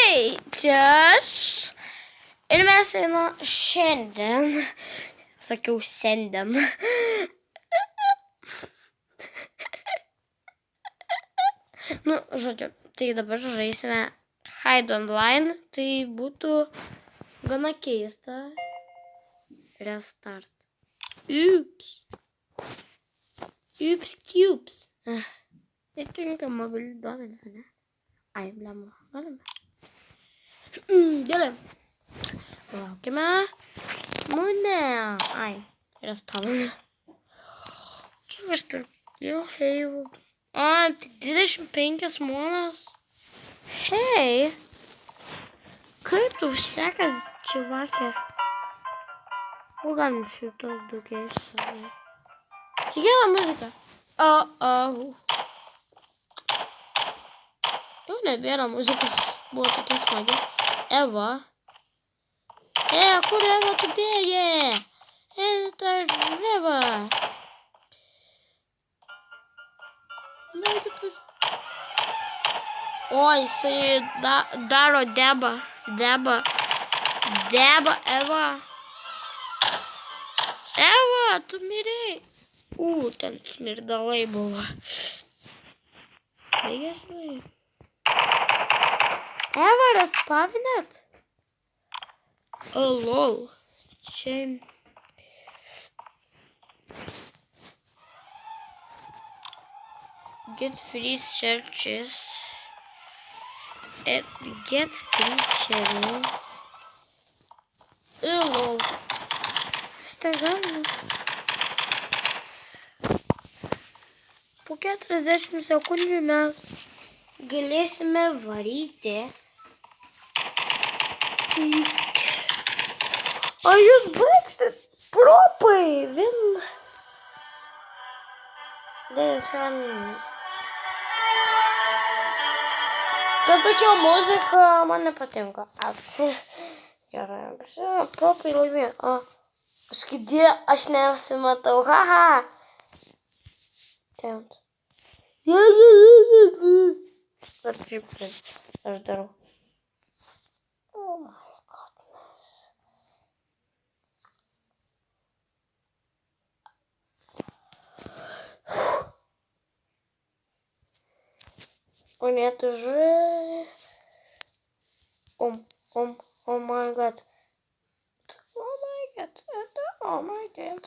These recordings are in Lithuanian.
Sveiki, čia aš. Ir mes šiandien, sakiau šiandien. Žodžiu, tai dabar žaisime Hide Online, tai būtų gana keista. Restart. Ups, cubes. Tai tinka mobilių duomenys, ne? Ai, blema, galime. Gerai. Laukime. Ne. Ai, respawn. Kiek aš turiu? Jau, hei. Tik 25 monas. Hei. Kaip tau sekas, čivakė? Galim šitos daugiais. Čia gera muzika. Jau nebėra muzikos. Buvo tokia smagi. Eva. Kur Eva tu bėgi? Eva. O, jisai daro debą. Eva. Eva, tu mirei. Ten smirdalai buvo. Gerai. Eva, respawnėt? Lol. Čia. Get free searches. Get free cherries. Lol. Staganas. Po 40 sekundžių mes galėsime varyti. O jūs baigsit propai, Čia tokia muzika man nepatinka. Gerai, propai laimėjo. Aš nesimatau, haha. Tent. Bet šiaip tai aš darau. Oh my goodness. O net уже. Oh my god. Oh my god.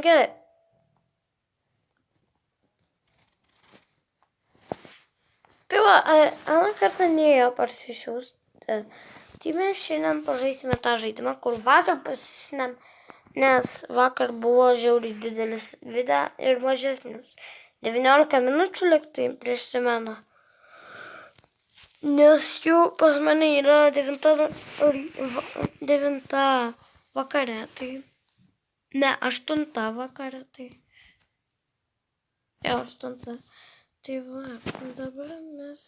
Gerai. Tai va, aną kartą neėjo parsisiųsti. Tai mes šiandien pažaisime tą žaidimą, kur vakar pasisinėm, nes vakar buvo žiauriai didelis video ir mažesnis. 19 minučių liktai prisimenu. Nes jau pas mane yra 9 vakare, tai... Ne, 8 vakare, tai... Jau 8. Tai va, dabar mes...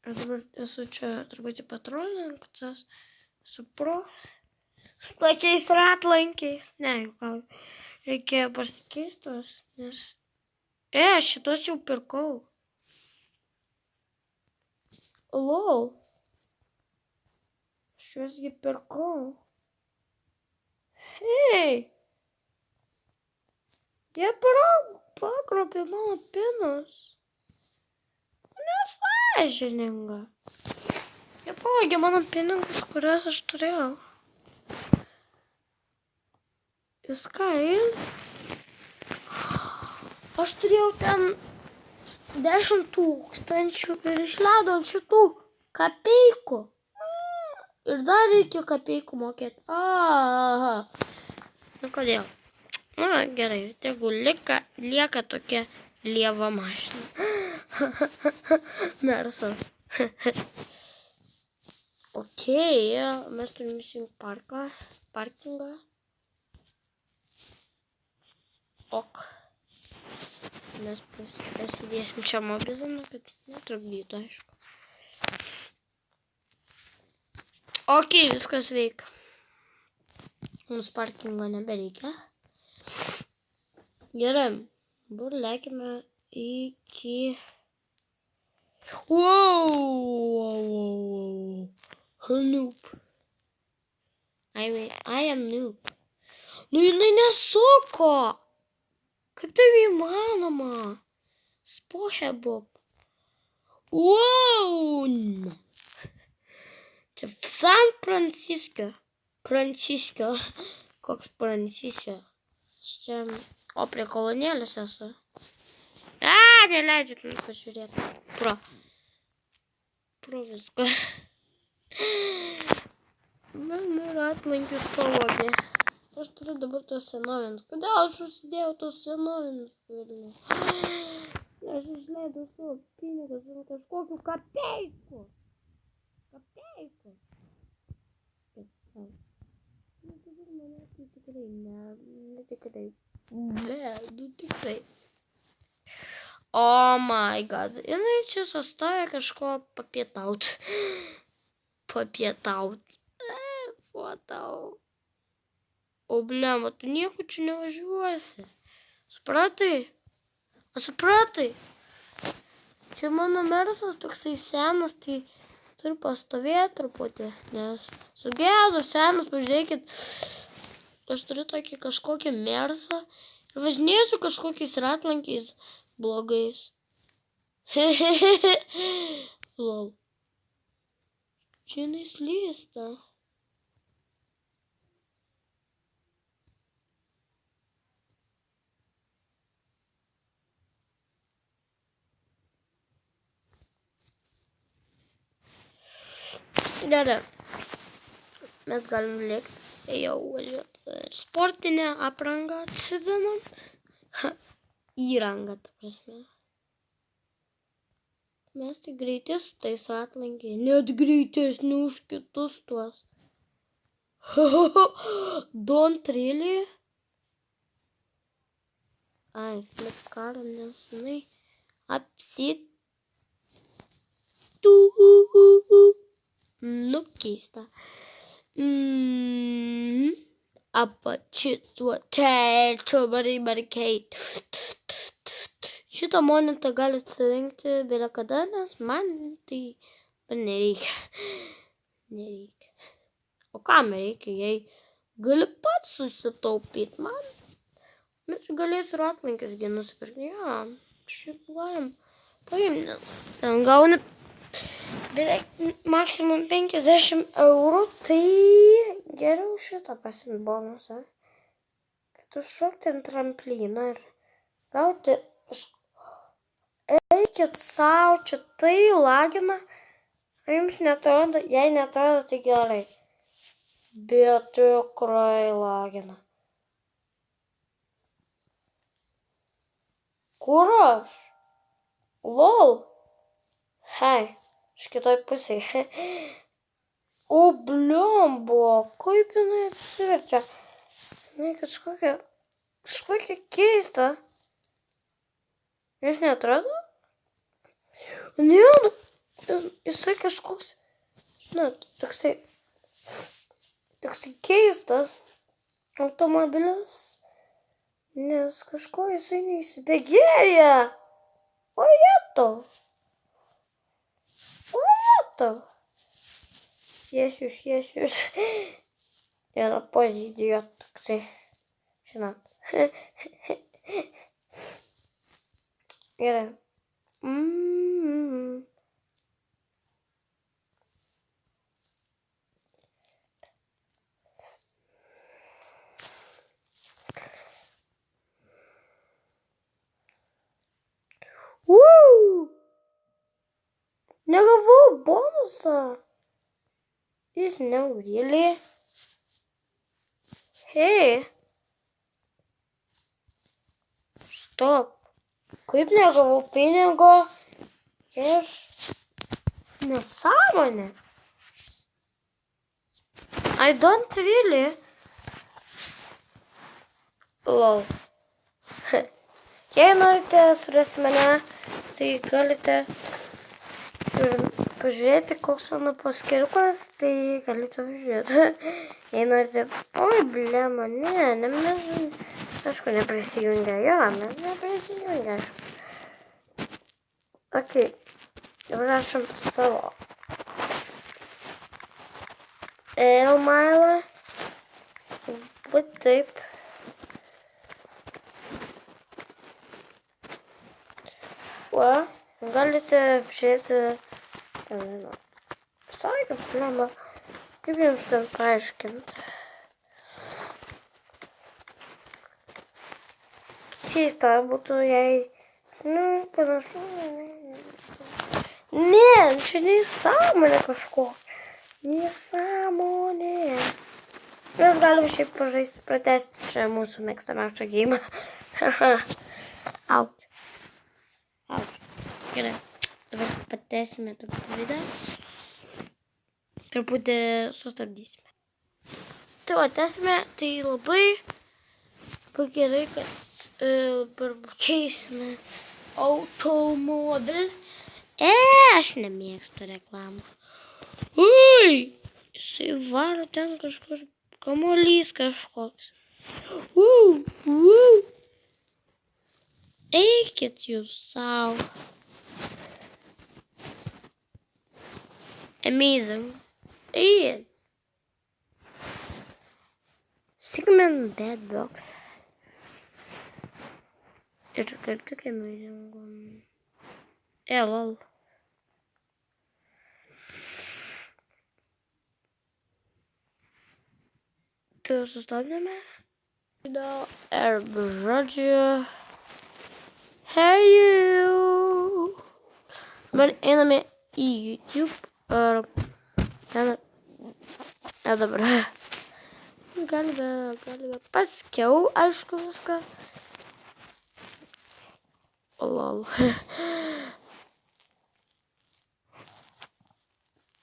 Aš dabar esu čia truputį patrolininkas, su pro... Su tokiais ratlankiais. Ne, gal reikėjo pasikeistos, nes... Šitos jau pirkau. Lol. Aš juosgi pirkau. Hei! Jie pagrobė mano pinus. Nesąžininga. Jie pavogė mano pinigus, kuriuos aš turėjau. Jūs ką, aš turėjau ten 10 000 ir išleidau šitų kapeikų. Ir dar reikia kapeikų mokėti. Nu kodėl? Gerai, tegu lieka tokia lieva mašina. Mersas. Okei, mes turim įsijungti parkingą. Ok. Mes prasidėsim čia mobilinu, kad netrukdytų, aišku. Ok, viskas veikia. Mums parkingo nebereikia. Gerai, dabar leikime iki... Wow. Noob. I am noob. Nu, jinai nesuko. Kaip tai įmanoma? Spohe Bob. Wow. Čia San Francisco. Koks Francisco. Čia... O prie kolonėlės esu. Neleidžiat man pažiūrėti. Pro viską. Man ir atlankius pavogė. Aš turiu dabar tos senovins. Kodėl aš užsidėjau tos senovins? Aš išleidau savo pinigus ant kažkokių kapeikų. Bet savo. Dabar manęs tikrai netikrai. Tikrai. Oh my god. Jinai čia sustoja kažko papietaut. Fuotau. O blema, tu nieko čia nevažiuosi. Supratai? Čia mano Mersas toksai senas, tai turiu pastovėti truputį, nes sugedo senas, pažiūrėkit. Aš turiu tokį kažkokį Mersą ir važinėsiu kažkokiais ratlankiais blogais. Lol. Čia jinai slysta. Gerai. Mes galim lėkti. Jau važiuoti. Ir sportinę aprangą atsivinam. Įrangą, ta prasme. Mes tai greiti su tais ratlankiais. Net greitesni už kitus tuos. Don't really? Ai, Flipkart, nes jinai Nu, keista. Šitą monetą gali atsirinkti bėlė kada, nes man tai nereikia. O kam reikia, jei gali pats susitaupyti man? Mes galėsiu ratlankius nusipirkti. Ja, šiaip galim paimti, nes ten gauni beveik maksimum 50 eurų, tai geriau šitą pasiimti bonusą. Kad užšokti ant trampliną ir gauti... Eikit savo, čia tai lagina. Jums netrodo, jei netrodo, tai gerai. Bet tikrai lagina. Kur aš? Lol. Hei. Iš kitoj pusėje. O, bliombo, kaip jinai apsiverčia. Jinai kažkokia keista. Jūs neatrodo? Ne, jisai kažkoks, žinot, toksai keistas automobilis, nes kažko jisai neįsibėgėja. O jetau. Jėsius. Yra pozidijo toksai, žinot. Gerai. Negavau bonusą. Jis neurėlė. Hei. Stop. Kaip negavau pinigo, Ir nesąmonė. I don't really. Lol. Jei norite surasti mane, tai galite pažiūrėti, koks mano paskyriukas, tai galite pažiūrėti. Jei norite, oi, blema, mes, aišku, neprisijungia, jo, mes neprisijungia. Ok, dabar rašom savo e-mailą, būt taip. O, galite apžiūrėti, sąlygas, blema, kaip jums ten paaiškinti. Keista būtų, jei, panašu, ne, čia nesąmonė kažkokia. Nesąmonė. Mes galim šiaip pažaisti, pratesti čia mūsų mėgstamiausią geimą. Auč. Gerai. Dabar patęsime truputį video. Truputį sustabdysime. Tai va, tęsime. Tai labai gerai, kad keisime automobilį. Aš nemėgstu reklamų. Ui, jisai varo ten kažkur, kamuolys kažkoks. Eikit jūs savo. Amazing. Eikit. Sigmund Bad Box. Ir kaip tik amazing. Lol. Tai sustabdėme. Ir žodžiu. Hey you. Dabar einame į YouTube. Ir ten. Ir dabar. Galime paskiau, aišku, viską. Lol.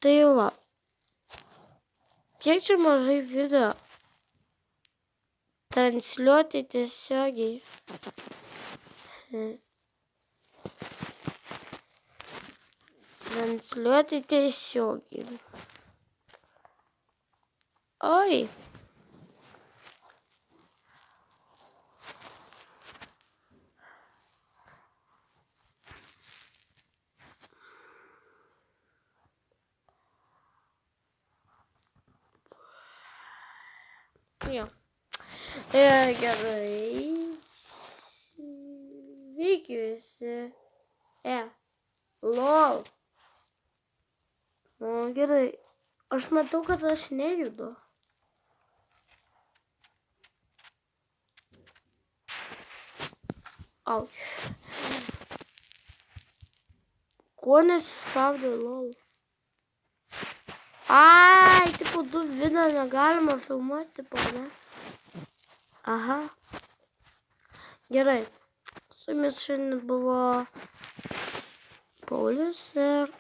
Tai va. Kiek čia mažai video. Transliuoti tiesiogiai. Transliuoti tiesiogiai. Oi. Jo. Ir gerai. Veikiusi. Lol. O, gerai. Aš matau, kad aš nejudu. Auč. Ko nesistabdė, lol. Ai, tipo, 2 video negalima filmuoti, tipo, ne? Aha. Gerai. Su jumis šiandien buvo Paulius ir